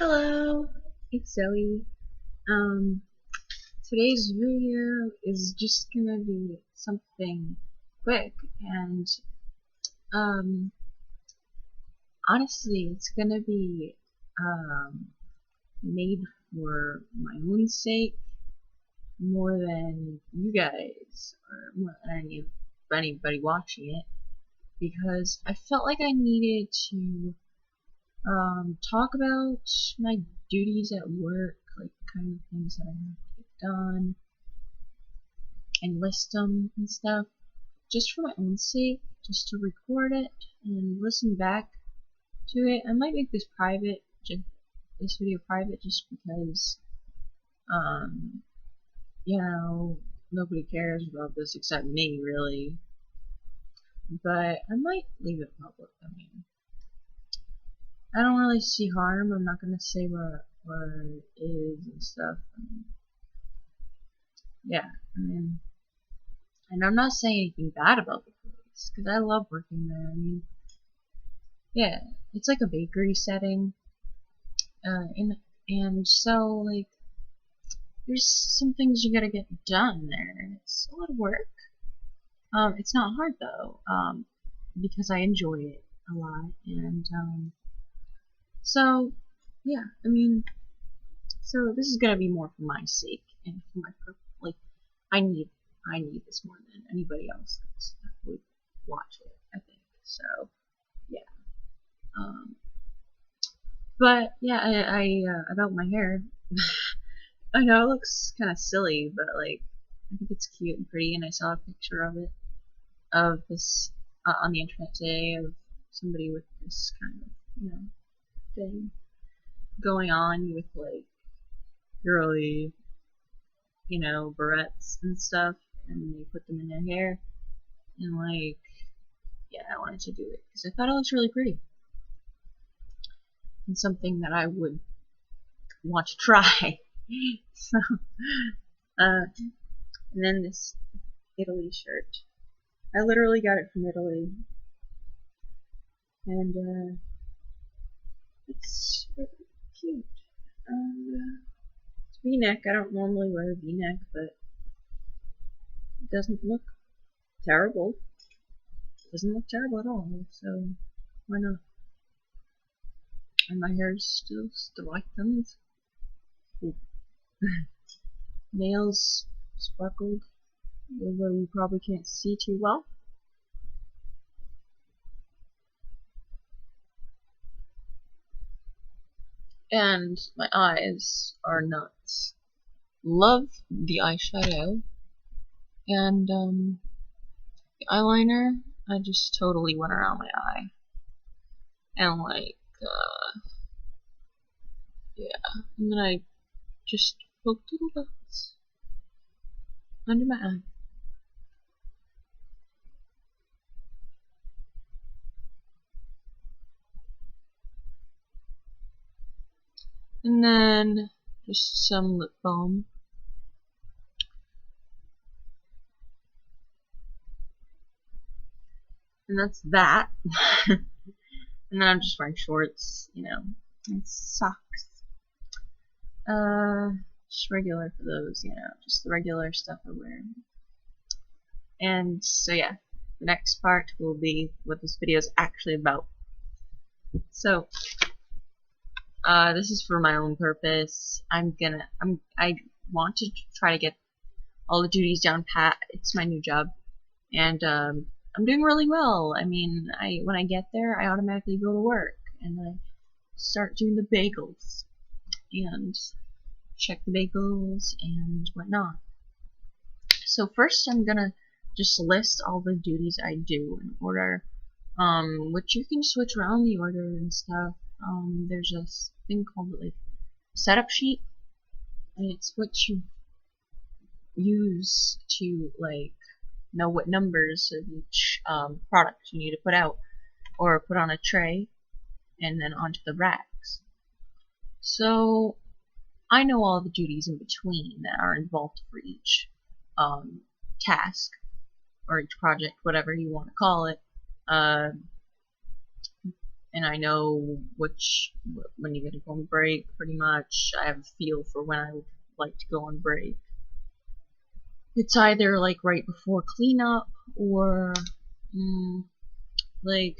Hello, it's Zoe. Um, Today's video is just gonna be something quick and um, honestly, it's gonna be made for my own sake more than you guys or more than anybody watching it because I felt like I needed to talk about my duties at work, like kind of things that I have to get done, and list them and stuff, just for my own sake, just to record it and listen back to it. I might make this private, just this video private, just because, um, nobody cares about this except me, really. But I might leave it public. I mean, I don't really see harm. I'm not gonna say what it is and stuff. I mean, yeah, I mean, and I'm not saying anything bad about the place because I love working there. I mean, yeah, it's like a bakery setting, and so like there's some things you gotta get done there. It's a lot of work. It's not hard though, because I enjoy it a lot, and so yeah, I mean, so this is gonna be more for my sake and for my like I need I need this more than anybody else that would watch it. I think so. Yeah. Um, but yeah, I about my hair. I know it looks kind of silly, but like I think it's cute and pretty, and I saw a picture of it of this on the internet today of somebody with this kind of thing going on with like girly barrettes and stuff, and they put them in their hair, and like yeah, I wanted to do it because I thought it looks really pretty and something that I would want to try. So, and then this Italy shirt. I literally got it from Italy, and it's really cute. It's V-neck. I don't normally wear a V-neck, but it doesn't look terrible. It doesn't look terrible at all, so why not? And my hair is still straightened. Nails sparkled, although you probably can't see too well. And my eyes are nuts. Love the eyeshadow. And the eyeliner, I just totally went around my eye. And like, yeah. And then I just poked little dots under my eye. And then just some lip balm. And that's that. And then I'm just wearing shorts, and socks. Just regular for those, just the regular stuff I wear. And so yeah, the next part will be what this video is actually about. So, this is for my own purpose. I want to try to get all the duties down pat. It's my new job, and I'm doing really well. I mean, when I get there, I automatically go to work and I start doing the bagels and check the bagels and whatnot. So first, I'm gonna just list all the duties I do in order, which you can switch around the order and stuff. There's this thing called like setup sheet, and it's what you use to like know what numbers of each product you need to put out or put on a tray and then onto the racks. So I know all the duties in between that are involved for each task or each project, whatever you want to call it. and I know when you're gonna go on break. Pretty much, I have a feel for when I would like to go on break. It's either like right before cleanup or like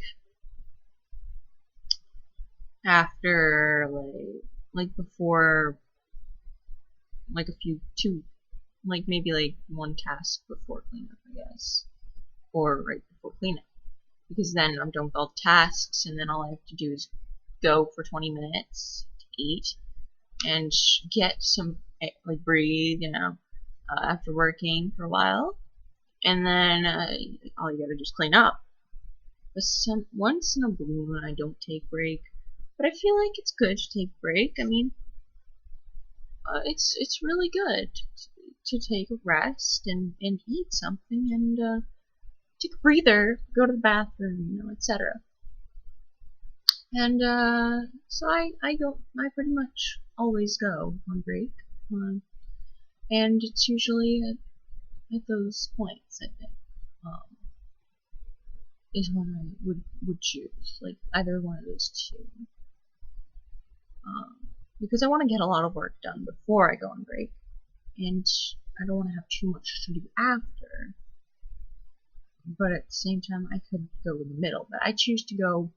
after like before like a few two like maybe like one task before cleanup, I guess, or right before cleanup, because then I'm done with all the tasks and then all I have to do is go for 20 minutes to eat and get some like breathe, after working for a while, and then all you gotta do is clean up. But once in a blue moon I don't take break, but I feel like it's good to take break. I mean, it's really good to take a rest and eat something and take a breather, go to the bathroom, etc. And so I pretty much always go on break, and it's usually at those points, I think, is when I would choose, like either one of those two, because I want to get a lot of work done before I go on break, and I don't want to have too much to do after. But at the same time, I could go in the middle, but I choose to go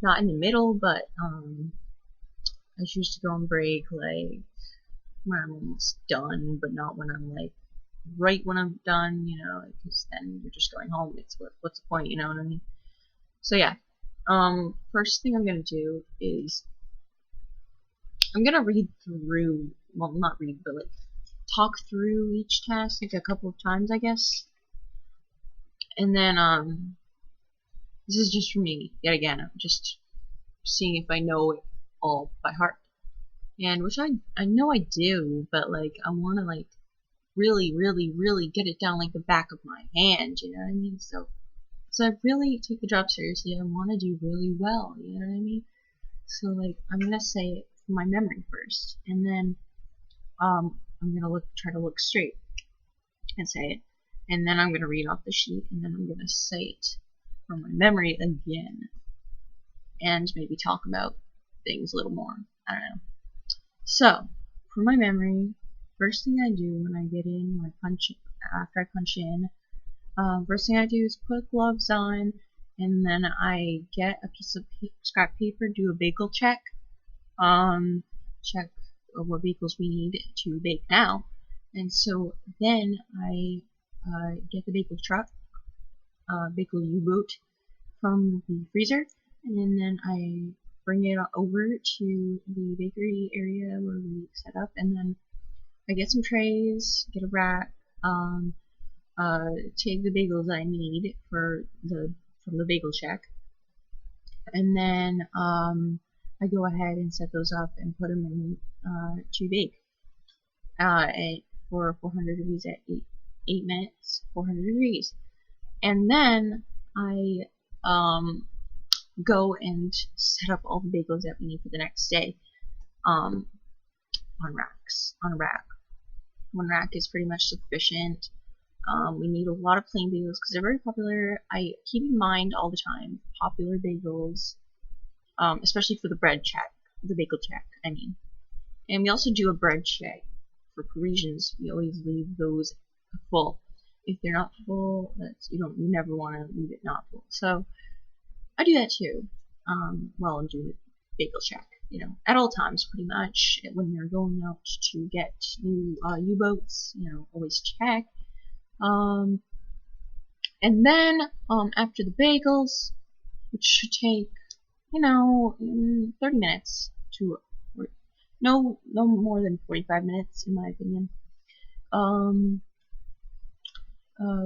not in the middle, but I choose to go on break like when I'm almost done, but not when I'm like right when I'm done, because then you're just going home. It's what's the point, you know what I mean? So yeah, first thing I'm gonna do is I'm gonna read through, well, not read, but like talk through each task like a couple of times, I guess, and then this is just for me. Yet again, I'm just seeing if I know it all by heart, and which I know I do, but like I want to like really, really, really get it down like the back of my hand, you know what I mean? So I really take the job seriously. I want to do really well, you know what I mean? So like I'm gonna say it from my memory first, and then I'm gonna try to look straight and say it, and then I'm gonna read off the sheet, and then I'm gonna say it from my memory again, and maybe talk about things a little more. I don't know. So for my memory, first thing I do when I get in, after I punch in, first thing I do is put gloves on, and then I get a piece of scrap paper, do a bagel check, check what bagels we need to bake now, and so then I get the bagel truck, bagel U-boat from the freezer, and then I bring it over to the bakery area where we set up, and then I get some trays, get a rack, take the bagels I need from the bagel check, and then I go ahead and set those up and put them in to bake for 400 degrees at 8 minutes, 400 degrees, and then I go and set up all the bagels that we need for the next day on a rack. One rack is pretty much sufficient. We need a lot of plain bagels because they're very popular. I keep in mind all the time popular bagels, especially for the bagel check, I mean. And we also do a bread check for Parisians. We always leave those full. If they're not full, you never want to leave it not full. So I do that too. While I'm doing the bagel check, at all times pretty much. When you're going out to get new U-boats, always check. And then after the bagels, which should take 30 minutes to, or no more than 45 minutes in my opinion.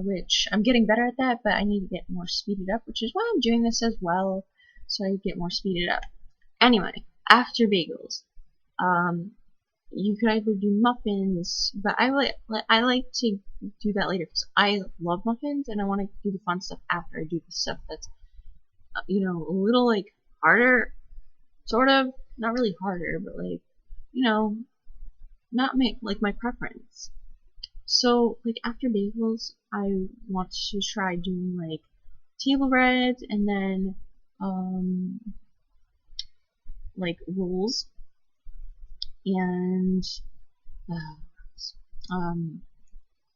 Which I'm getting better at that, but I need to get more speeded up, which is why I'm doing this as well, so I get more speeded up. Anyway, after bagels, you could either do muffins, but I like to do that later because I love muffins and I want to do the fun stuff after I do the stuff that's a little like harder, sort of, not really harder, but like not like my preference. So like after bagels, I want to try doing like table breads, and then like rolls and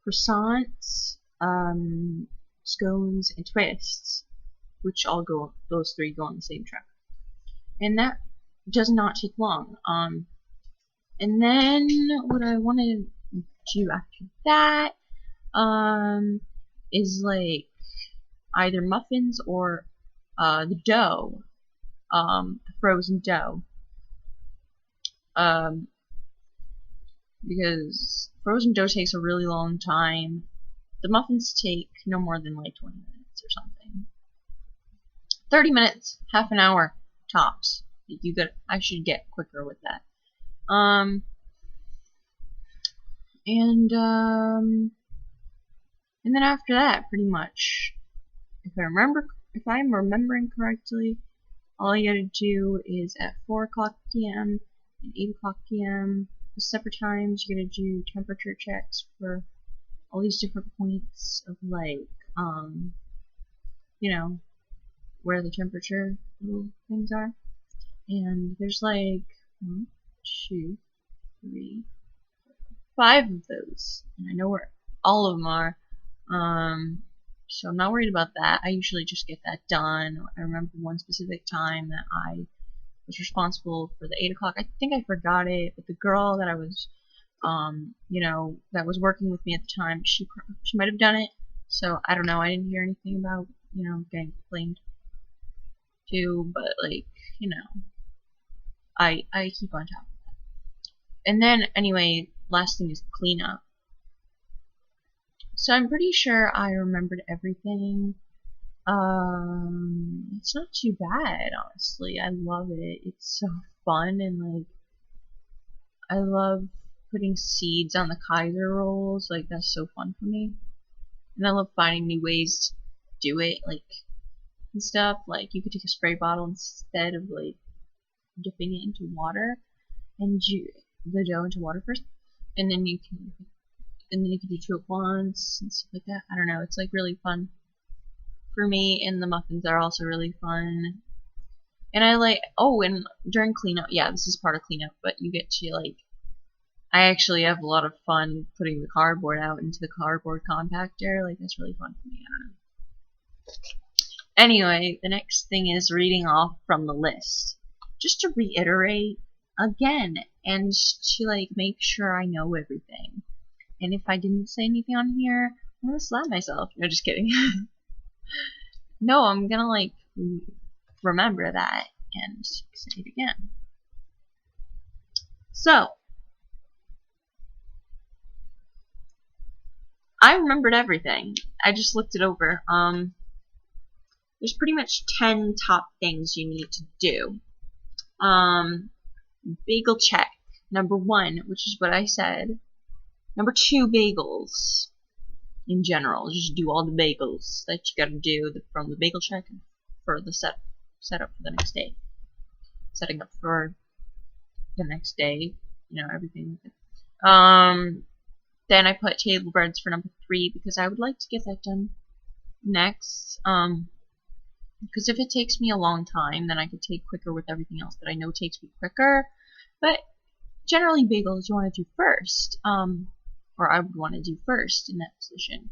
croissants, scones, and twists, which all go, those three go on the same truck. And that does not take long. And then what I want to do after that, is like either muffins or the dough, the frozen dough. Because frozen dough takes a really long time. The muffins take no more than like 20 minutes or something. 30 minutes, half an hour tops. I should get quicker with that. And then after that, pretty much, if I'm remembering correctly, all you gotta do is at 4 o'clock p.m. and 8 o'clock p.m. separate times, you gotta do temperature checks for all these different points of like, you know, where the temperature little things are. And there's like 1, 2, 3, 5 of those, and I know where all of them are. So I'm not worried about that. I usually just get that done. I remember one specific time that I was responsible for the 8 o'clock. I think I forgot it, but the girl that I was, you know, that was working with me at the time, she might have done it. So I don't know. I didn't hear anything about, you know, getting blamed too, but like, you know, I keep on top of that. And then anyway, last thing is cleanup. So I'm pretty sure I remembered everything. It's not too bad, honestly. I love it. It's so fun, and like, I love putting seeds on the Kaiser rolls. Like, that's so fun for me. And I love finding new ways to do it, like, and stuff. Like, you could take a spray bottle instead of like dipping it into water, and the dough into water first, and then you can do 2 at once and stuff like that. I don't know. It's like really fun for me, and the muffins are also really fun. And I like, and during cleanup, yeah, this is part of cleanup, but you get to like, I actually have a lot of fun putting the cardboard out into the cardboard compactor. Like, that's really fun for me. I don't know. Anyway, the next thing is reading off from the list, just to reiterate again and to like make sure I know everything. And if I didn't say anything on here, I'm gonna slap myself. No, just kidding. No, I'm gonna like remember that and say it again. So, I remembered everything. I just looked it over. There's pretty much 10 top things you need to do. Bagel check. Number 1, which is what I said. Number 2, bagels. In general, just do all the bagels that you gotta do from the bagel check for the setup for the next day. Setting up for the next day, you know, everything. Then I put table breads for number 3 because I would like to get that done next. Because if it takes me a long time, then I could take quicker with everything else that I know takes me quicker. But generally, bagels you want to do first. Or I would want to do first in that position,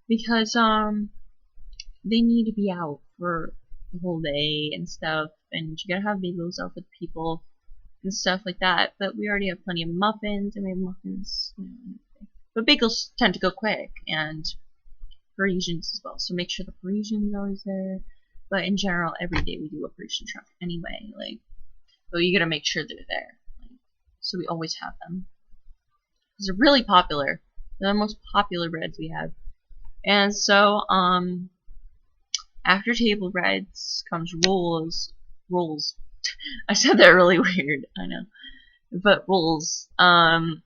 because they need to be out for the whole day and stuff, and you gotta have bagels out for people and stuff like that. But we already have plenty of muffins, and we have muffins, you know, but bagels tend to go quick, and Parisians as well. So make sure the Parisians are always there. But in general, every day we do a Parisian truck anyway. Like, so you gotta make sure they're there. Like, so we always have them. They're really popular. They're the most popular breads we have. And so, after table breads comes rolls. I said that really weird, I know. But rolls. And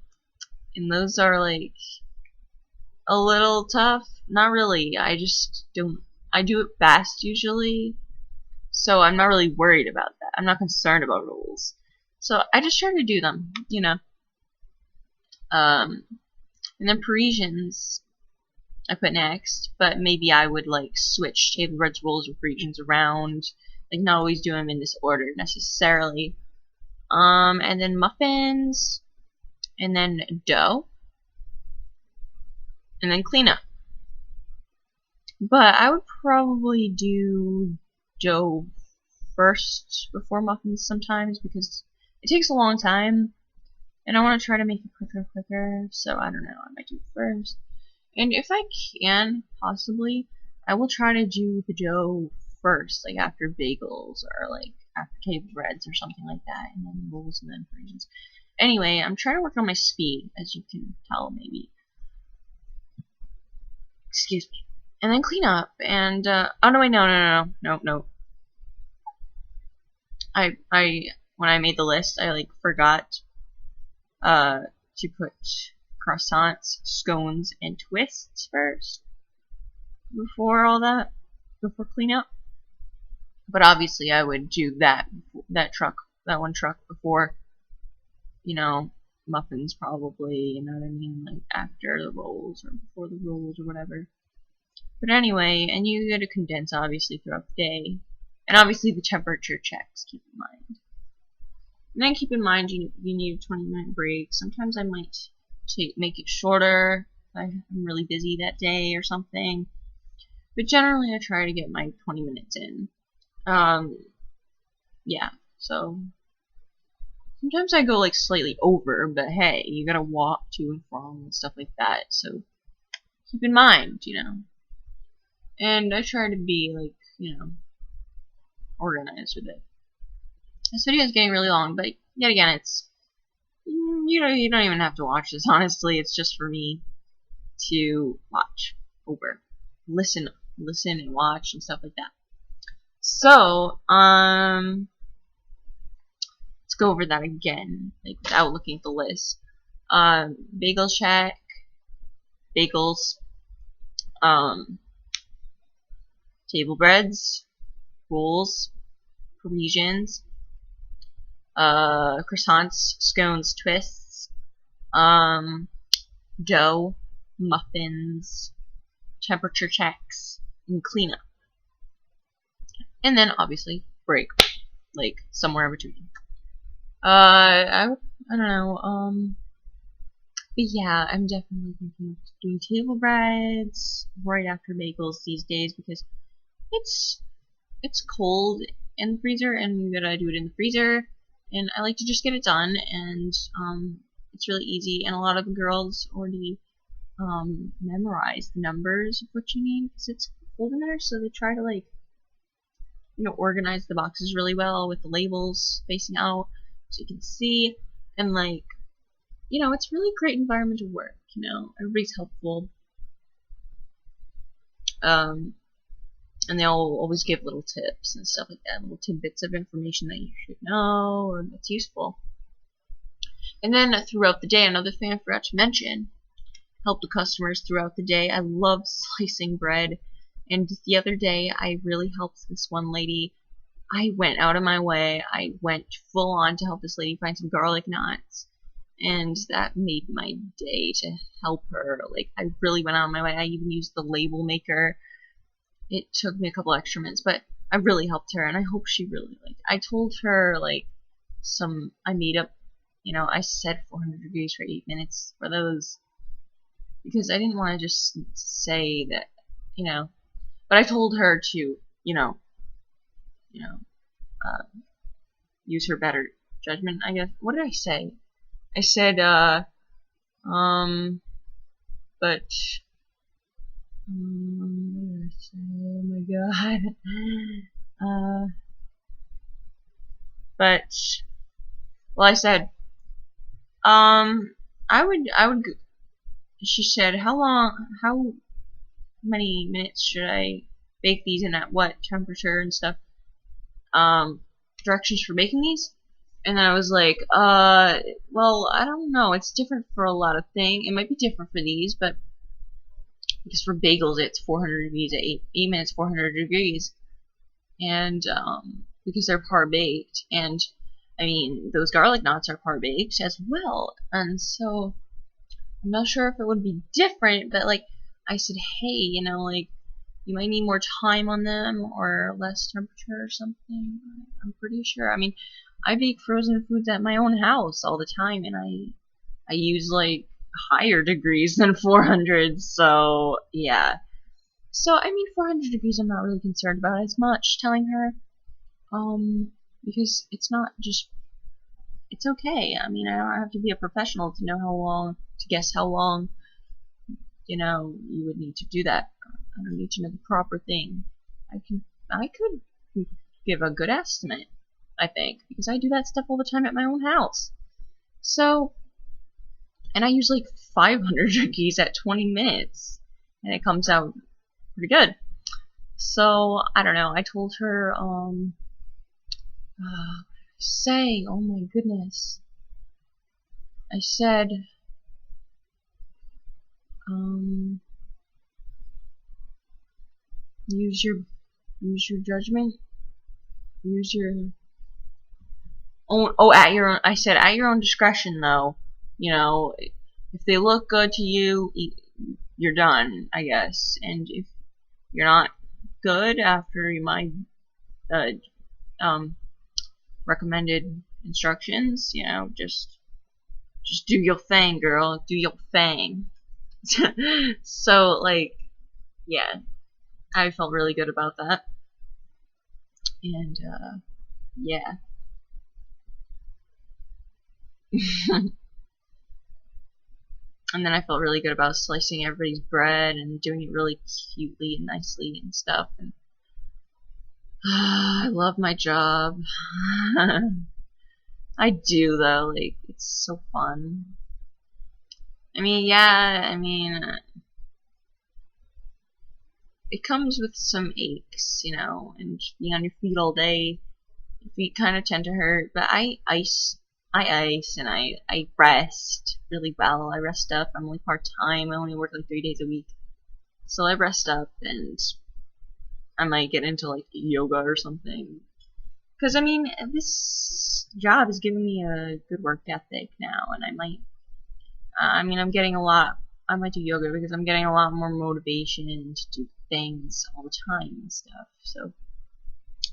those are like a little tough. Not really. I do it fast usually. So I'm not really worried about that. I'm not concerned about rolls. So I just try to do them, you know. And then Parisians I put next, but maybe I would like switch table breads, rolls, or Parisians around, like not always do them in this order necessarily. And then muffins, and then dough, and then cleanup. But I would probably do dough first before muffins sometimes because it takes a long time and I want to try to make it quicker. So I don't know, I might do it first. And if I can, possibly, I will try to do the dough first, like after bagels or like after table breads or something like that, and then rolls and then raisins. Anyway, I'm trying to work on my speed, as you can tell, maybe. Excuse me. And then clean up, and, oh no, wait, no. When I made the list, I, like, forgot, to put croissants, scones, and twists first. Before all that. Before cleanup. But obviously I would do that one truck before, you know, muffins probably, you know what I mean, like after the rolls or before the rolls or whatever. But anyway, and you gotta condense obviously throughout the day. And obviously the temperature checks, keep in mind. And then keep in mind you need a 20-minute break. Sometimes I might make it shorter if I'm really busy that day or something. But generally I try to get my 20 minutes in. Yeah, so sometimes I go like slightly over, but hey, you gotta walk to and from and stuff like that, so keep in mind, you know. And I try to be like, you know, organized with it. This video is getting really long, but yet again, it's you don't even have to watch this. Honestly, it's just for me to watch over, listen and watch and stuff like that. So, let's go over that again, like without looking at the list. Bagel check, bagels, table breads, rolls, Parisians, croissants, scones, twists, dough, muffins, temperature checks, and cleanup. And then obviously break, like somewhere in between. I don't know, but yeah, I'm definitely thinking of doing table breads right after bagels these days because it's cold in the freezer and you gotta do it in the freezer, and I like to just get it done, and it's really easy, and a lot of the girls already memorize the numbers of what you need because it's cold in there, so they try to like, you know, organize the boxes really well with the labels facing out so you can see, and like, you know, it's really great environment to work, you know, everybody's helpful, and they all always give little tips and stuff like that, little tidbits of information that you should know or that's useful. And then throughout the day, another thing I forgot to mention, help the customers throughout the day. I love slicing bread, and the other day I really helped this one lady. I went out of my way. I went full on to help this lady find some garlic knots, and that made my day to help her. Like, I really went out of my way. I even used the label maker. It took me a couple extra minutes, but I really helped her, and I hope she really liked it. I told her, like, I made up, you know, I said 400 degrees for 8 minutes for those, because I didn't want to just say that, you know, but I told her to, you know, use her better judgment, I guess. What did I say? I said, but, what did I say? Oh my god. But, well, I said, she said, how many minutes should I bake these and at what temperature and stuff? Directions for making these? And then I was like, well, I don't know. It's different for a lot of things. It might be different for these, but because for bagels it's 400 degrees at 8 minutes, 400 degrees. And, because they're par baked. And, I mean, those garlic knots are par baked as well. And so, I'm not sure if it would be different, but, like, I said, hey, you know, like, you might need more time on them or less temperature or something. I'm pretty sure. I mean, I bake frozen foods at my own house all the time, and I use like higher degrees than 400. So yeah. So I mean, 400 degrees, I'm not really concerned about as much. Telling her, because it's not just, it's okay. I mean, I don't have to be a professional to know how long, to guess how long, you would need to do that. I don't need to know the proper thing. I could give a good estimate, I think, because I do that stuff all the time at my own house. So, and I use like 500 degrees at 20 minutes, and it comes out pretty good. So, I don't know, I told her, oh my goodness. I said, use your judgment, use your at your own, I said at your own discretion though, if they look good to you, you're done, I guess, and if you're not good after my recommended instructions, just do your thing, girl, do your thing. So, like, yeah, I felt really good about that. And, yeah. And then I felt really good about slicing everybody's bread and doing it really cutely and nicely and stuff. And I love my job. I do, though. Like, it's so fun. I mean, yeah, it comes with some aches, and being on your feet all day, your feet kind of tend to hurt, but I ice and I rest really well. I rest up. I'm only part-time. I only work like 3 days a week. So I rest up, and I might get into like yoga or something. Because, I mean, this job is giving me a good work ethic now, and I might, I'm getting a lot, I might do yoga because I'm getting a lot more motivation to do things all the time and stuff. So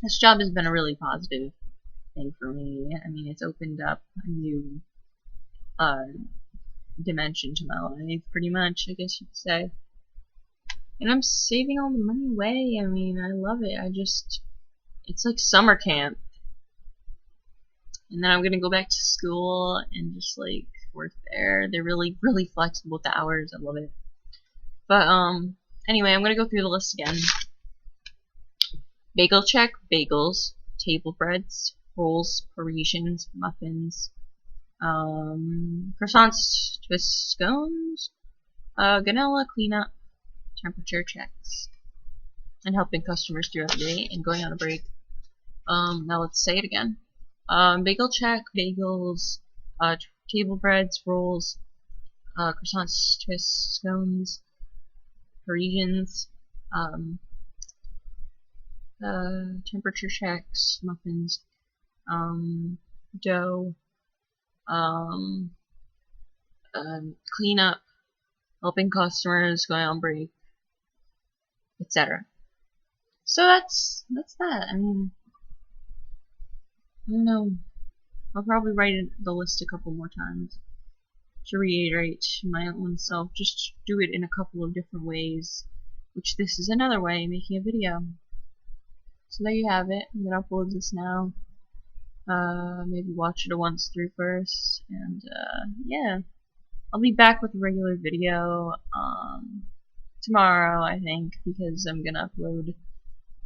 this job has been a really positive thing for me. I mean, it's opened up a new dimension to my life, pretty much, I guess you could say. And I'm saving all the money away. I mean, I love it. It's like summer camp. And then I'm gonna go back to school and just like work there. They're really, really flexible with the hours. I love it. But anyway, I'm gonna go through the list again. Bagel check, bagels, table breads, rolls, Parisians, muffins, croissants, twist scones, ganella cleanup, temperature checks, and helping customers throughout the day and going on a break. Now let's say it again. Bagel check, bagels, table breads, rolls, croissants, twists, scones, Parisians, temperature checks, muffins, dough, cleanup, helping customers, going on break, etc. So that's that. I mean, I don't know. I'll probably write the list a couple more times to reiterate my own self. Just do it in a couple of different ways, which this is another way, making a video. So there you have it. I'm gonna upload this now. Maybe watch it once through first, and yeah, I'll be back with a regular video tomorrow, I think, because I'm gonna upload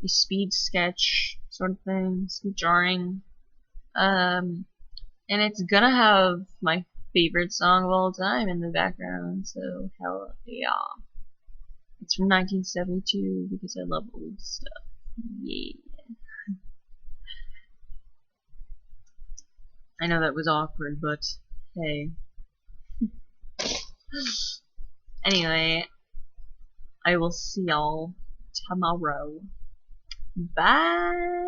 a speed sketch sort of thing, speed drawing, and it's gonna have my favorite song of all time in the background. So hell yeah, it's from 1972 because I love old stuff. Yeah. I know that was awkward, but hey. Anyway, I will see y'all tomorrow. Bye!